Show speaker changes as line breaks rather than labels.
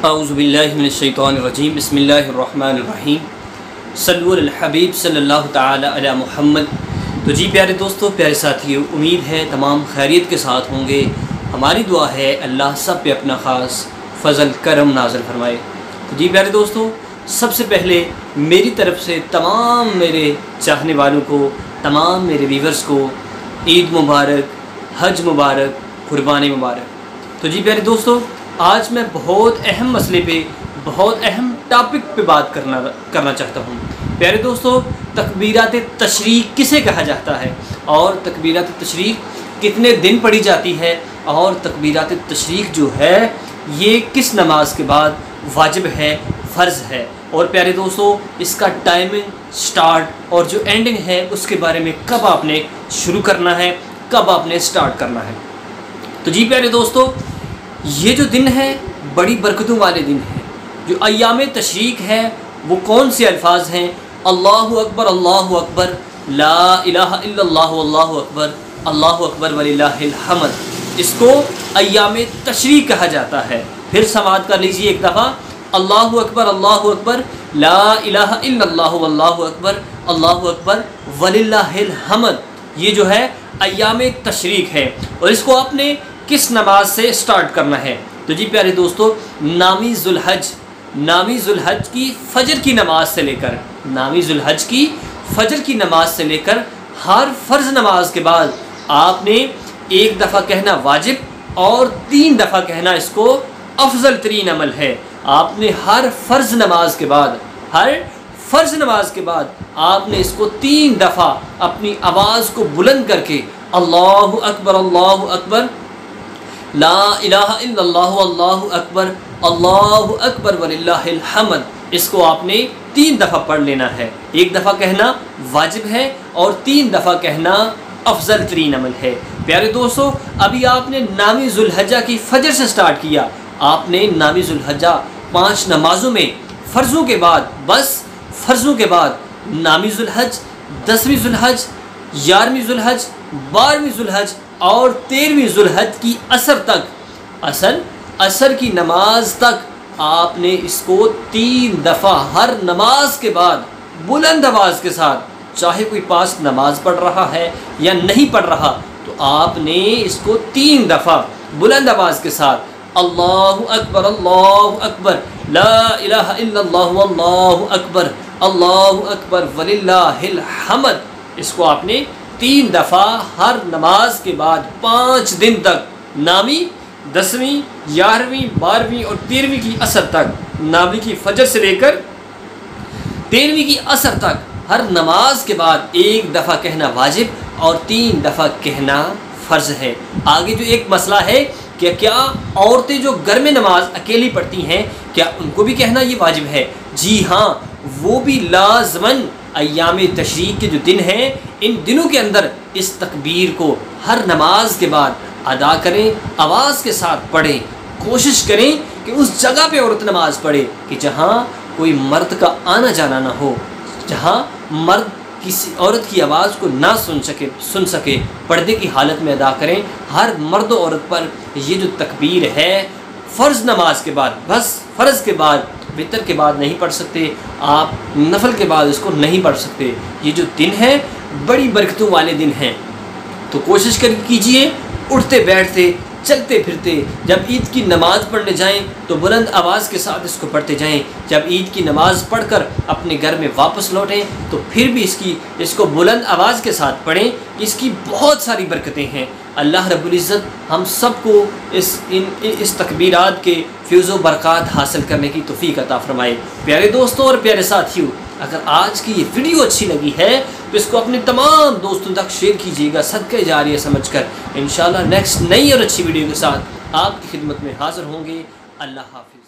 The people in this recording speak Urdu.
اعوذ باللہ من الشیطان الرجیم بسم اللہ الرحمن الرحیم صلو علی الحبیب صلی اللہ تعالی علی محمد۔ تو جی پیارے دوستو، پیارے ساتھیو، امید ہے تمام خیریت کے ساتھ ہوں گے۔ ہماری دعا ہے اللہ سب پہ اپنا خاص فضل کرم نازل فرمائے۔ تو جی پیارے دوستو، سب سے پہلے میری طرف سے تمام میرے چاہنے والوں کو، تمام میرے ویورز کو عید مبارک، حج مبارک، قربانی مبارک۔ تو جی پیارے دوستو، آج میں بہت اہم مسئلے پہ، بہت اہم ٹاپک پہ بات کرنا چاہتا ہوں۔ پیارے دوستو، تکبیرات تشریق کسے کہا جاتا ہے، اور تکبیرات تشریق کتنے دن پڑھی جاتی ہے، اور تکبیرات تشریق جو ہے یہ کس نماز کے بعد واجب ہے، فرض ہے، اور پیارے دوستو اس کا ٹائمنگ، سٹارٹ اور جو اینڈنگ ہے اس کے بارے میں کب آپ نے شروع کرنا ہے، کب آپ نے سٹارٹ کرنا ہے۔ تو جی پیارے دوستو، یہ جو دن ہے بڑی برکتوں والے دن ہیں۔ جو ایام تشریق ہے وہ کون سے الفاظ ہیں؟ اللہ اکبر، اللہ اکبر، لا الہ الا اللہ، اللہ اکبر، اللہ اکبر وللہ الحمد۔ اس کو ایام تشریق کہا جاتا ہے۔ پھر سماعت کر لیجیے ایک دفعہ، اللہ اکبر، اللہ اکبر، لا الہ الا اللہ، واللہ اکبر، اللہ اکبر وللہ الحمد۔ یہ جو ہے ایام تشریق ہے، اور اس کو آپ نے کس نماز سے سٹارٹ کرنا ہے؟ تو جی پیارے دوستو، نامی ذوالحج کی فجر کی نماز سے لے کر، نامی ذوالحج کی فجر کی نماز سے لے کر ہر فرض نماز کے بعد آپ نے ایک دفعہ کہنا واجب، اور 3 دفعہ کہنا اس کو افضل ترین عمل ہے۔ آپ نے ہر فرض نماز کے بعد آپ نے اس کو 3 دفعہ اپنی آواز کو بلند کر کے اللہ اکبر، اللہ اکبر، لا الہ الا اللہ، اللہ اکبر وللہ الحمد، اس کو آپ نے 3 دفعہ پڑھ لینا ہے۔ ایک دفعہ کہنا واجب ہے، اور 3 دفعہ کہنا افضل ترین عمل ہے۔ پیارے دوستو، ابھی آپ نے نامی ذوالحجہ کی فجر سے سٹارٹ کیا۔ آپ نے نامی ذوالحجہ 5 نمازوں میں فرضوں کے بعد، بس فرضوں کے بعد نامی ذوالحج، 10ویں ذوالحج، 11ویں ذوالحج، 12ویں ذوالحج اور 13ویں ذوالحج کی عصر تک، عصر کی نماز تک آپ نے اس کو 3 دفعہ ہر نماز کے بعد بلند آواز کے ساتھ، چاہے کوئی پاس نماز پڑھ رہا ہے یا نہیں پڑھ رہا، تو آپ نے اس کو 3 دفعہ بلند آواز کے ساتھ اللہ اکبر، لا الہ الا اللہ، اللہ اکبر وللہ الحمد، اس کو آپ نے 3 دفعہ ہر نماز کے بعد 5 دن تک، نامی 10ویں، 11ویں، 12ویں اور 13ویں کی عصر تک، نامی کی فجر سے لے کر 13ویں کی عصر تک ہر نماز کے بعد 1 دفعہ کہنا واجب اور 3 دفعہ کہنا فرض ہے۔ آگے جو ایک مسئلہ ہے کہ کیا عورتیں جو گھر میں نماز اکیلی پڑھتی ہیں، کیا ان کو بھی کہنا یہ واجب ہے؟ جی ہاں، وہ بھی لازماً ایام تشریق کے جو دن ہیں، ان دنوں کے اندر اس تکبیر کو ہر نماز کے بعد ادا کریں، آواز کے ساتھ پڑھیں۔ کوشش کریں کہ اس جگہ پہ عورت نماز پڑھے کہ جہاں کوئی مرد کا آنا جانا نہ ہو، جہاں مرد کسی عورت کی آواز کو نہ سن سکے، پردے کی حالت میں ادا کریں۔ ہر مرد و عورت پر یہ جو تکبیر ہے فرض نماز کے بعد، بس فرض کے بعد، وتر کے بعد نہیں پڑھ سکتے آپ، نفل کے بعد اس کو نہیں پڑھ سکتے۔ یہ جو دن ہے بڑی برکتوں والے دن ہیں، تو کوشش کیجئے اٹھتے بیٹھتے، چلتے پھرتے، جب عید کی نماز پڑھنے جائیں تو بلند آواز کے ساتھ اس کو پڑھتے جائیں۔ جب عید کی نماز پڑھ کر اپنے گھر میں واپس لوٹیں تو پھر بھی اس کو بلند آواز کے ساتھ پڑھیں۔ اس کی بہت ساری برکتیں ہیں۔ اللہ رب العزت ہم سب کو اس تکبیرات کے فیض و برکات حاصل کرنے کی توفیق عطا فرمائے۔ پیارے دوستوں اور پیارے ساتھیوں، اگر آج کی یہ ویڈیو اچھی لگی ہے تو اس کو اپنے تمام دوستوں تک شیئر کیجیے گا، صدقہ جاریہ سمجھ کر۔ انشاءاللہ نیکسٹ نئی اور اچھی ویڈیو کے ساتھ آپ کی خدمت میں حاضر ہوں گے۔ اللہ حافظ۔